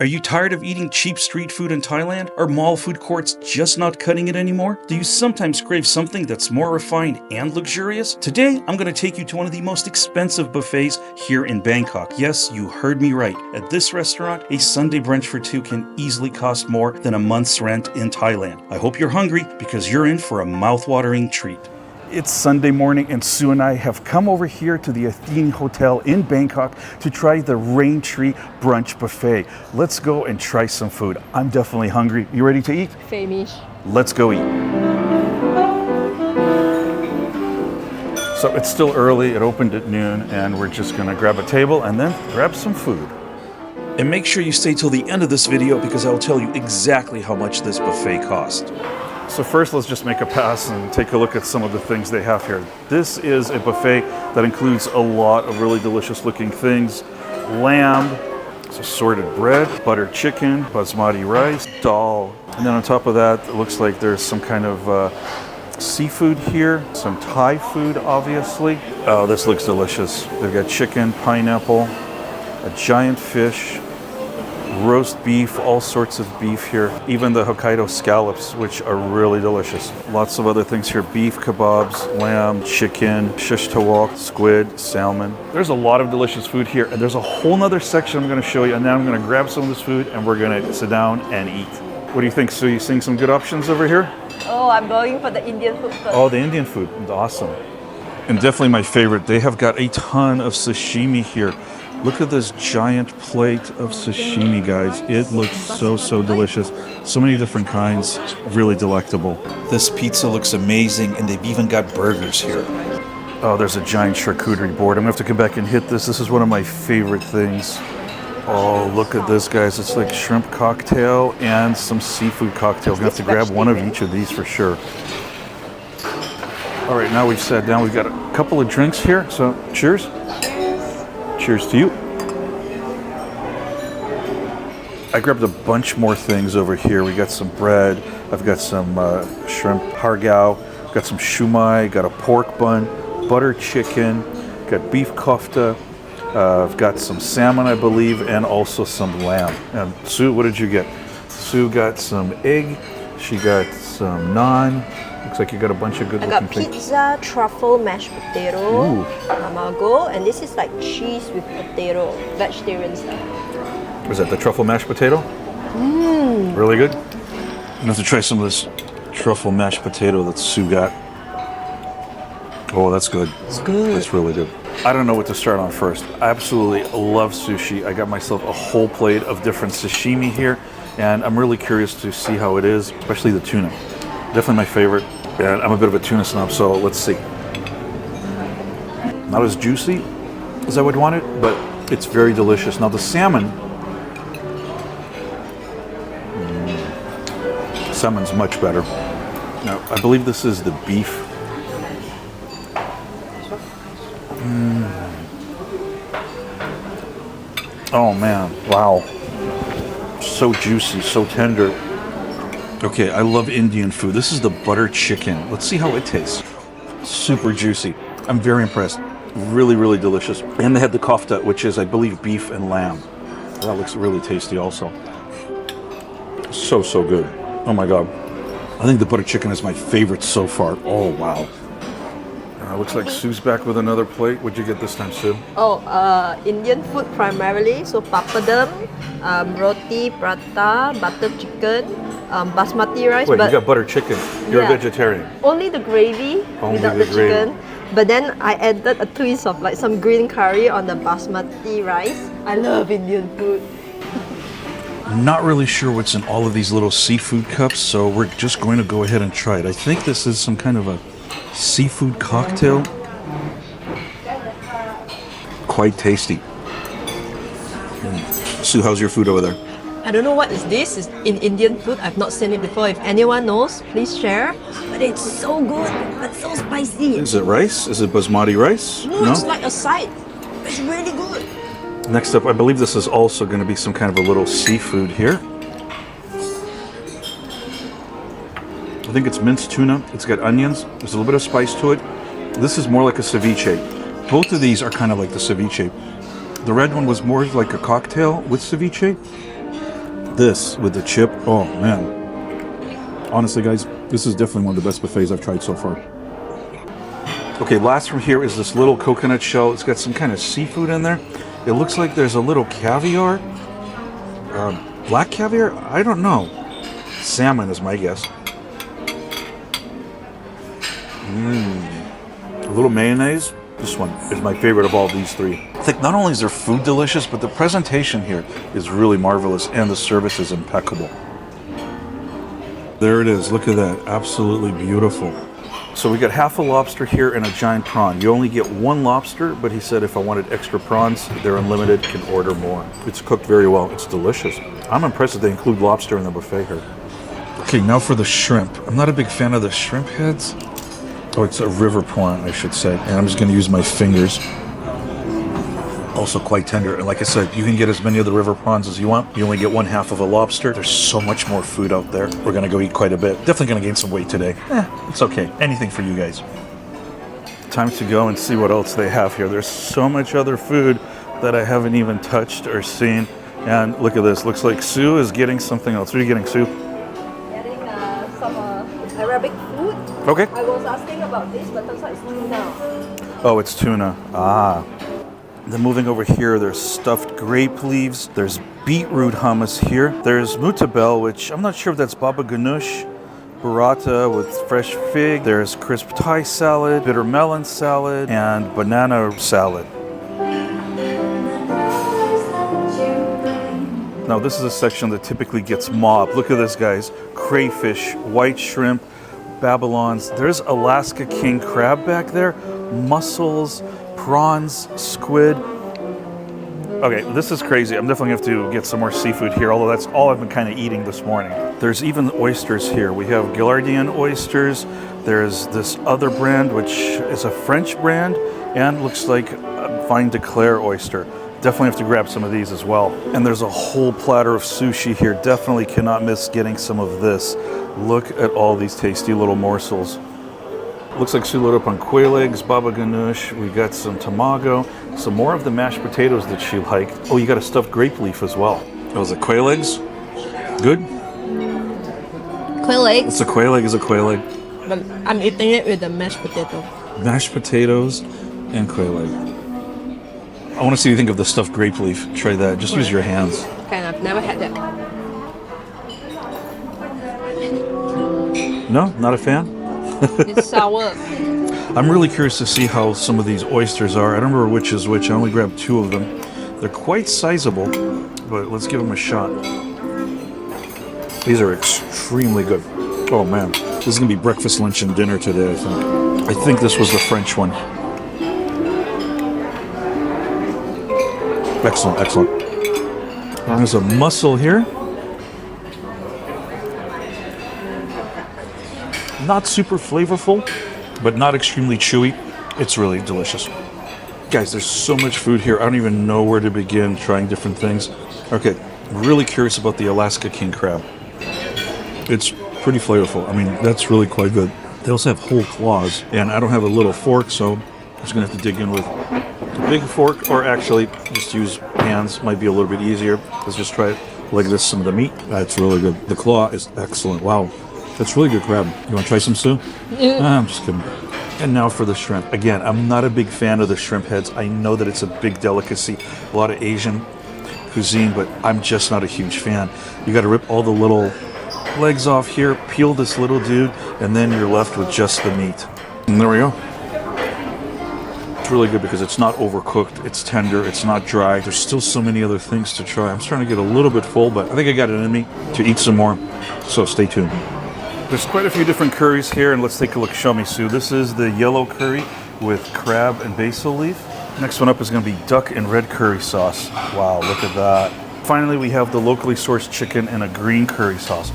Are you tired of eating cheap street food in Thailand? Are mall food courts just not cutting it anymore? Do you sometimes crave something that's more refined and luxurious? Today, I'm going to take you to one of the most expensive buffets here in Bangkok. Yes, you heard me right. At this restaurant, a Sunday brunch for two can easily cost more than a month's rent in Thailand. I hope you're hungry because you're in for a mouth-watering treat. It's Sunday morning and Sue and I have come over here to the Athene Hotel in Bangkok to try the Rain Tree Brunch Buffet. Let's go and try some food. I'm definitely hungry. You ready to eat? Famish. Let's go eat. So it's still early, it opened at noon, and we're just gonna grab a table and then grab some food. And make sure you stay till the end of this video because I'll tell you exactly how much this buffet cost. So first, let's just make a pass and take a look at some of the things they have here. This is a buffet that includes a lot of really delicious looking things. Lamb, assorted bread, buttered chicken, basmati rice, dal. And then on top of that, it looks like there's some kind of seafood here, some Thai food, obviously. Oh, this looks delicious. They've got chicken, pineapple, a giant fish, roast beef, all sorts of beef here. Even the Hokkaido scallops, which are really delicious. Lots of other things here. Beef kebabs, lamb, chicken, shish tawak, squid, salmon. There's a lot of delicious food here. And there's a whole nother section I'm going to show you. And now I'm going to grab some of this food and we're going to sit down and eat. What do you think, Sue? You seeing some good options over here? Oh, I'm going for the Indian food first. Oh, the Indian food. Awesome. And definitely my favorite. They have got a ton of sashimi here. Look at this giant plate of sashimi, guys. It looks so delicious. So many different kinds. It's really delectable. This pizza looks amazing, and they've even got burgers here. Oh, there's a giant charcuterie board. I'm gonna have to come back and hit this. This is one of my favorite things. Oh, look at this, guys. It's like shrimp cocktail and some seafood cocktails. I'm gonna have to grab one of each of these for sure. All right, now we've sat down. We've got a couple of drinks here. So, cheers. Cheers to you. I grabbed a bunch more things over here. We got some bread. I've got some shrimp hargao. Got some shumai. Got a pork bun. Butter chicken. Got beef kofta. I've got some salmon, I believe, and also some lamb. And Sue, what did you get? Sue got some egg. She got some naan. Looks like you got a bunch of good looking things. I got pizza, truffle, mashed potato, tamago, and this is like cheese with potato, vegetarian stuff. Was that the truffle mashed potato? Really good? I'm gonna have to try some of this truffle mashed potato that Sue got. Oh, that's good. It's good. That's really good. I don't know what to start on first. I absolutely love sushi. I got myself a whole plate of different sashimi here, and I'm really curious to see how it is, especially the tuna. Definitely my favorite, and I'm a bit of a tuna snob, so let's see. Not as juicy as I would want it, but it's very delicious. Now the salmon, salmon's much better. Now I believe this is the beef. Oh man, wow. So juicy, so tender. Okay, I love Indian food. This is the butter chicken. Let's see how it tastes. Super juicy. I'm very impressed. Really delicious. And they had the kofta, which is, I believe, beef and lamb. That looks really tasty also. So good. Oh my God. I think the butter chicken is my favorite so far. Oh, wow. Looks like Sue's back with another plate. What'd you get this time, Sue? Oh, Indian food primarily. So papadum, roti, prata, butter chicken, basmati rice. Wait, you got butter chicken. You're a vegetarian. Only the gravy without the chicken. But then I added a twist of like some green curry on the basmati rice. I love Indian food. I'm not really sure what's in all of these little seafood cups, so we're just going to go ahead and try it. I think this is some kind of a seafood cocktail. Quite tasty. Sue, how's your food over there? I don't know what is this. It's in Indian food. I've not seen it before. If anyone knows, please share. But it's so good, but so spicy. Is it rice? Is it basmati rice? No, it's like a side. It's really good. Next up, I believe this is also going to be some kind of a little seafood here. I think it's minced tuna. It's got onions. There's a little bit of spice to it. This is more like a ceviche. Both of these are kind of like the ceviche. The red one was more like a cocktail with ceviche. This with the chip, oh man. Honestly, guys, this is definitely one of the best buffets I've tried so far. Okay, last from here is this little coconut shell. It's got some kind of seafood in there. It looks like there's a little caviar. Black caviar? I don't know. Salmon is my guess. A little mayonnaise. This one is my favorite of all these three. I think not only is their food delicious, but the presentation here is really marvelous and the service is impeccable. There it is. Look at that. Absolutely beautiful. So we got half a lobster here and a giant prawn. You only get one lobster, but he said if I wanted extra prawns, they're unlimited, can order more. It's cooked very well. It's delicious. I'm impressed that they include lobster in the buffet here. Okay, now for the shrimp. I'm not a big fan of the shrimp heads. Oh, it's a river prawn, I should say. And I'm just going to use my fingers. Also quite tender. And like I said, you can get as many of the river prawns as you want. You only get one half of a lobster. There's so much more food out there. We're going to go eat quite a bit. Definitely going to gain some weight today. It's okay. Anything for you guys. Time to go and see what else they have here. There's so much other food that I haven't even touched or seen. And look at this. Looks like Sue is getting something else. What are you getting, Sue? Getting some Arabic food. Okay. I was asking about this, but turns out it's tuna. Oh, it's tuna. Ah. Then moving over here, there's stuffed grape leaves. There's beetroot hummus here. There's mutabel, which I'm not sure if that's baba ganoush. Burrata with fresh fig. There's crisp Thai salad, bitter melon salad, and banana salad. Now this is a section that typically gets mobbed. Look at this, guys. Crayfish, white shrimp, Babylons. There's Alaska king crab back there. Mussels, prawns, squid. Okay, this is crazy. I'm definitely going to have to get some more seafood here, although that's all I've been kind of eating this morning. There's even oysters here. We have Gillardian oysters. There's this other brand, which is a French brand, and looks like a Vin de Claire oyster. Definitely have to grab some of these as well. And there's a whole platter of sushi here. Definitely cannot miss getting some of this. Look at all these tasty little morsels. Looks like she loaded up on quail eggs, baba ganoush. We got some tamago, some more of the mashed potatoes that she liked. Oh, you got a stuffed grape leaf as well. Oh, is it quail eggs? Good? Quail eggs. It's a quail egg, is a quail egg. But I'm eating it with the mashed potato. Mashed potatoes and quail egg. I want to see what you think of the stuffed grape leaf. Try that. Just use your hands. Kind of. Never had that. No? Not a fan? It's sour. I'm really curious to see how some of these oysters are. I don't remember which is which. I only grabbed two of them. They're quite sizable, but let's give them a shot. These are extremely good. Oh man, this is gonna be breakfast, lunch, and dinner today, I think. I think this was the French one. Excellent, excellent. There's a mussel here. Not super flavorful, but not extremely chewy. It's really delicious. Guys, there's so much food here. I don't even know where to begin trying different things. Okay, really curious about the Alaska king crab. It's pretty flavorful. I mean, that's really quite good. They also have whole claws, and I don't have a little fork, so I'm just gonna have to dig in with a big fork, or actually just use hands. Might be a little bit easier. Let's just try it like this, some of the meat. That's really good. The claw is excellent. Wow. That's really good crab. You want to try some, Sue? I'm just kidding. And now for the shrimp. Again, I'm not a big fan of the shrimp heads. I know that it's a big delicacy, a lot of Asian cuisine, but I'm just not a huge fan. You got to rip all the little legs off here, peel this little dude, and then you're left with just the meat. And there we go. It's really good because it's not overcooked, it's tender, it's not dry. There's still so many other things to try. I'm starting to get a little bit full, but I think I got it in me to eat some more. So stay tuned. There's quite a few different curries here, and let's take a look. Show me, Sue. This is the yellow curry with crab and basil leaf. Next one up is going to be duck and red curry sauce. Wow, look at that. Finally, we have the locally sourced chicken and a green curry sauce.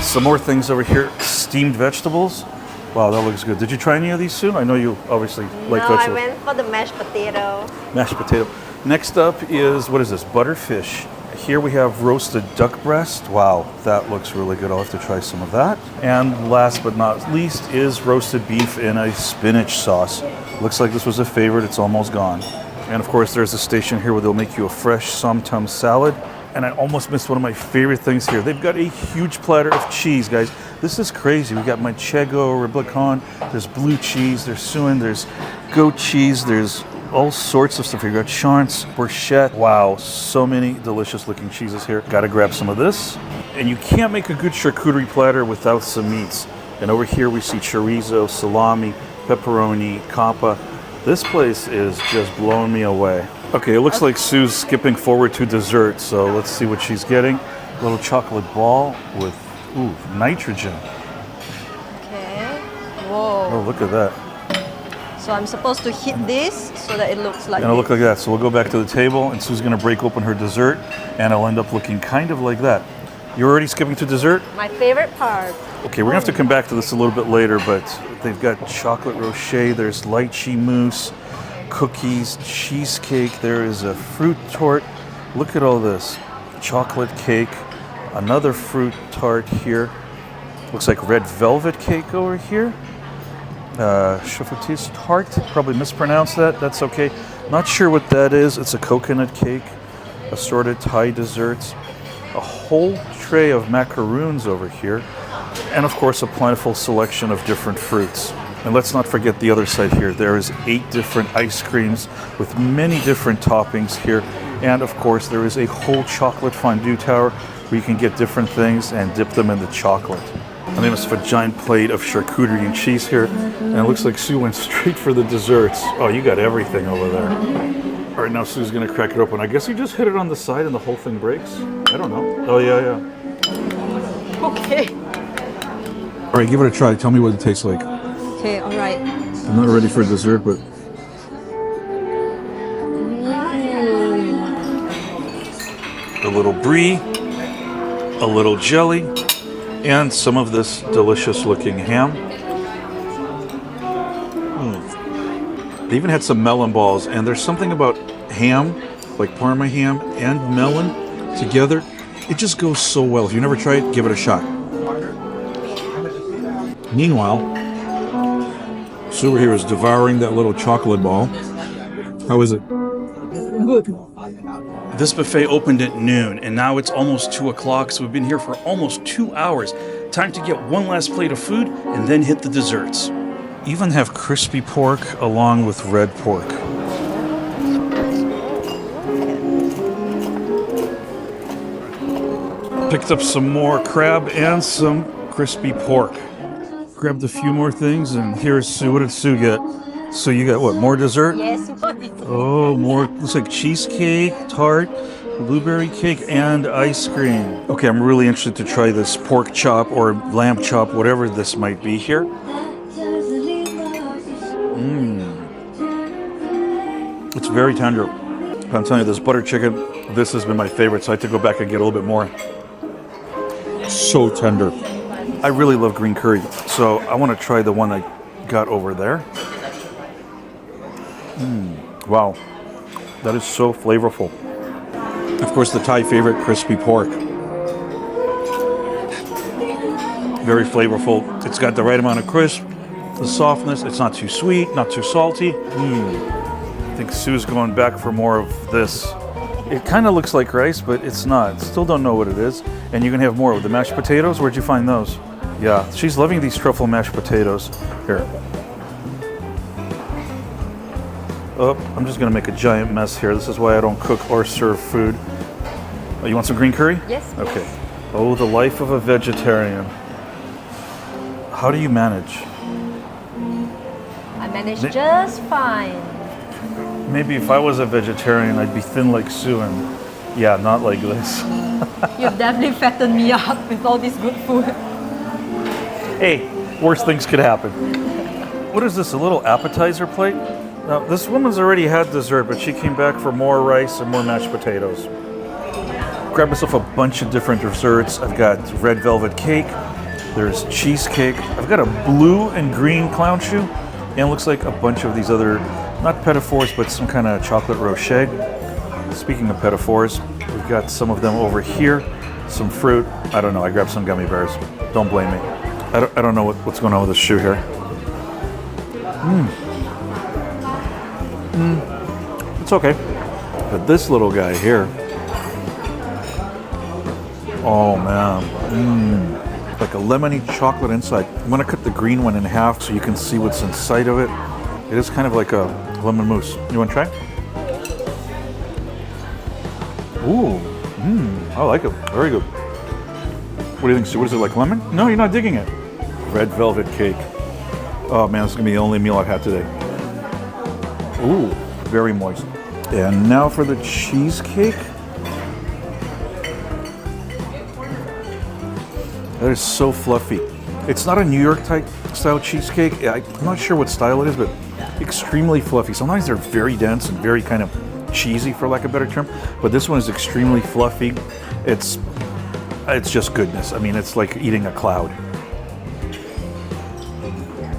Some more things over here. Steamed vegetables. Wow, that looks good. Did you try any of these, Sue? I know you obviously like vegetables. No, I went for the mashed potato. Mashed potato. Next up is, what is this? Butterfish Here we have roasted duck breast. Wow, that looks really good. I'll have to try some of that. And last but not least is roasted beef in a spinach sauce. Looks like this was a favorite. It's almost gone. And of course, there's a station here where they'll make you a fresh somtum salad. And I almost missed one of my favorite things here. They've got a huge platter of cheese, guys. This is crazy. We got manchego, reblochon, there's blue cheese, there's suin, there's goat cheese, there's all sorts of stuff here. You got chance, bruschetta. Wow, so many delicious looking cheeses here. Gotta grab some of this. And you can't make a good charcuterie platter without some meats. And over here we see chorizo, salami, pepperoni, coppa. This place is just blowing me away. Okay, it looks like Sue's skipping forward to dessert, so let's see what she's getting. A little chocolate ball with, ooh, nitrogen. Okay. Whoa. Oh, look at that. So I'm supposed to hit this so that it looks like And it'll look like that. So we'll go back to the table, and Sue's gonna break open her dessert, and it'll end up looking kind of like that. You're already skipping to dessert? my favorite part. Okay, we're gonna have to come back to this a little bit later, but they've got chocolate rocher, there's lychee mousse, cookies, cheesecake, there is a fruit tart. Look at all this. Chocolate cake, another fruit tart here. Looks like red velvet cake over here. Choufoutis tart, probably mispronounced that, that's okay. Not sure what that is. It's a coconut cake, assorted Thai desserts, a whole tray of macaroons over here, and of course a plentiful selection of different fruits. And let's not forget the other side here. There is 8 different ice creams with many different toppings here. And of course there is a whole chocolate fondue tower where you can get different things and dip them in the chocolate. And they must have a giant plate of charcuterie and cheese here. And it looks like Sue went straight for the desserts. Oh, you got everything over there. All right, now Sue's gonna crack it open. I guess you just hit it on the side and the whole thing breaks? I don't know. Oh, yeah. Okay. All right, give it a try. Tell me what it tastes like. Okay, all right. I'm not ready for dessert, but... A little brie, a little jelly, and some of this delicious looking ham. They even had some melon balls, and there's something about ham, like Parma ham and melon together. It just goes so well. If you never tried it, give it a shot. Meanwhile, Sue here is devouring that little chocolate ball. How is it? Good. This buffet opened at noon, and now it's almost 2 o'clock, so we've been here for almost 2 hours. Time to get one last plate of food and then hit the desserts. Even have crispy pork along with red pork. Picked up some more crab and some crispy pork. Grabbed a few more things, and here's Sue. What did Sue get? So you got what, more dessert? Yes. Oh, more, looks like cheesecake, tart, blueberry cake, and ice cream. Okay, I'm really interested to try this pork chop or lamb chop, whatever this might be here. It's very tender. I'm telling you, this butter chicken, this has been my favorite, so I had to go back and get a little bit more. So tender. I really love green curry, so I want to try the one I got over there. Wow, that is so flavorful. Of course, the Thai favorite, crispy pork. Very flavorful. It's got the right amount of crisp, the softness. It's not too sweet, not too salty. I think Sue's going back for more of this. It kind of looks like rice, but it's not. Still don't know what it is. And you can have more of the mashed potatoes. Where'd you find those? Yeah, she's loving these truffle mashed potatoes. Here. Oh, I'm just gonna make a giant mess here. This is why I don't cook or serve food. Oh, you want some green curry? Yes. Please. Okay. Oh, the life of a vegetarian. How do you manage? I managed just fine. Maybe if I was a vegetarian, I'd be thin like Sue, and yeah, not like this. You've definitely fattened me up with all this good food. Hey, worse things could happen. What is this, a little appetizer plate? Now, this woman's already had dessert, but she came back for more rice and more mashed potatoes. Grab myself a bunch of different desserts. I've got red velvet cake, there's cheesecake, I've got a blue and green clown shoe, and it looks like a bunch of these other, not petit fours, but some kind of chocolate rocher. Speaking of petit fours, we've got some of them over here, some fruit. I don't know, I grabbed some gummy bears. Don't blame me. I don't know what's going on with this shoe here. It's okay. But this little guy here, oh man, like a lemony chocolate inside. I'm gonna cut the green one in half so you can see what's inside of it. It is kind of like a lemon mousse. You wanna try? Ooh, I like it. Very good. What do you think, Sue? What is it, like lemon? No, you're not digging it. Red velvet cake. Oh man, this is gonna be the only meal I've had today. Ooh, very moist. And now for the cheesecake. That is so fluffy. It's not a New York type style cheesecake. I'm not sure what style it is, but extremely fluffy. Sometimes they're very dense and very kind of cheesy, for lack of a better term. But this one is extremely fluffy. It's just goodness. I mean, it's like eating a cloud.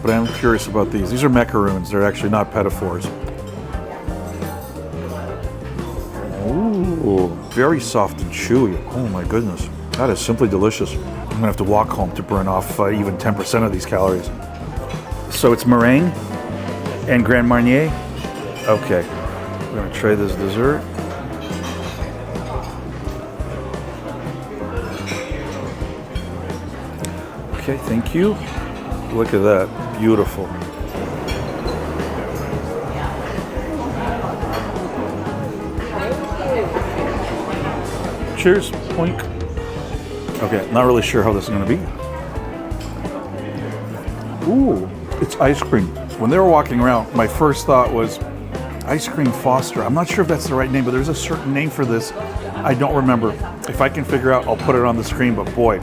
But I'm curious about these. These are macaroons. They're actually not pedophores. Ooh, very soft and chewy. Oh my goodness. That is simply delicious. I'm gonna have to walk home to burn off even 10% of these calories. So it's meringue and Grand Marnier. Okay, we're gonna try this dessert. Okay, thank you. Look at that, beautiful. Cheers, poink. Okay, not really sure how this is gonna be. Ooh, it's ice cream. When they were walking around, my first thought was ice cream Foster. I'm not sure if that's the right name, but there's a certain name for this. I don't remember. If I can figure out, I'll put it on the screen, but boy,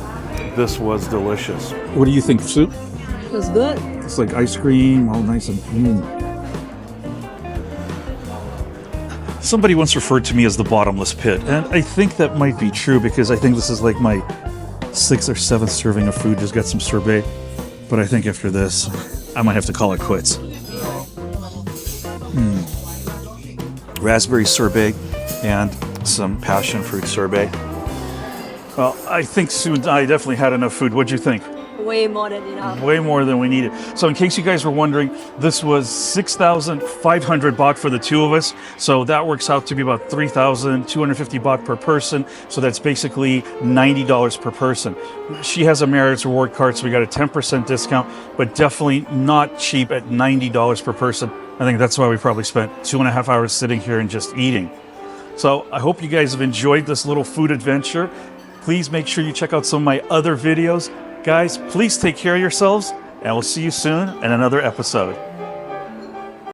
this was delicious. What do you think, Soup? It was good. It's like ice cream, all nice and Somebody once referred to me as the bottomless pit, and I think that might be true because I think this is like my 6th or 7th serving of food. Just got some sorbet, but I think after this, I might have to call it quits. Raspberry sorbet and some passion fruit sorbet. Well, I think Sue and I definitely had enough food. What'd you think? Way more than enough. Way more than we needed. So in case you guys were wondering, this was 6,500 baht for the two of us. So that works out to be about 3,250 baht per person. So that's basically $90 per person. She has a Marriott's reward card, so we got a 10% discount, but definitely not cheap at $90 per person. I think that's why we probably spent 2.5 hours sitting here and just eating. So I hope you guys have enjoyed this little food adventure. Please make sure you check out some of my other videos. Guys, please take care of yourselves, and we'll see you soon in another episode.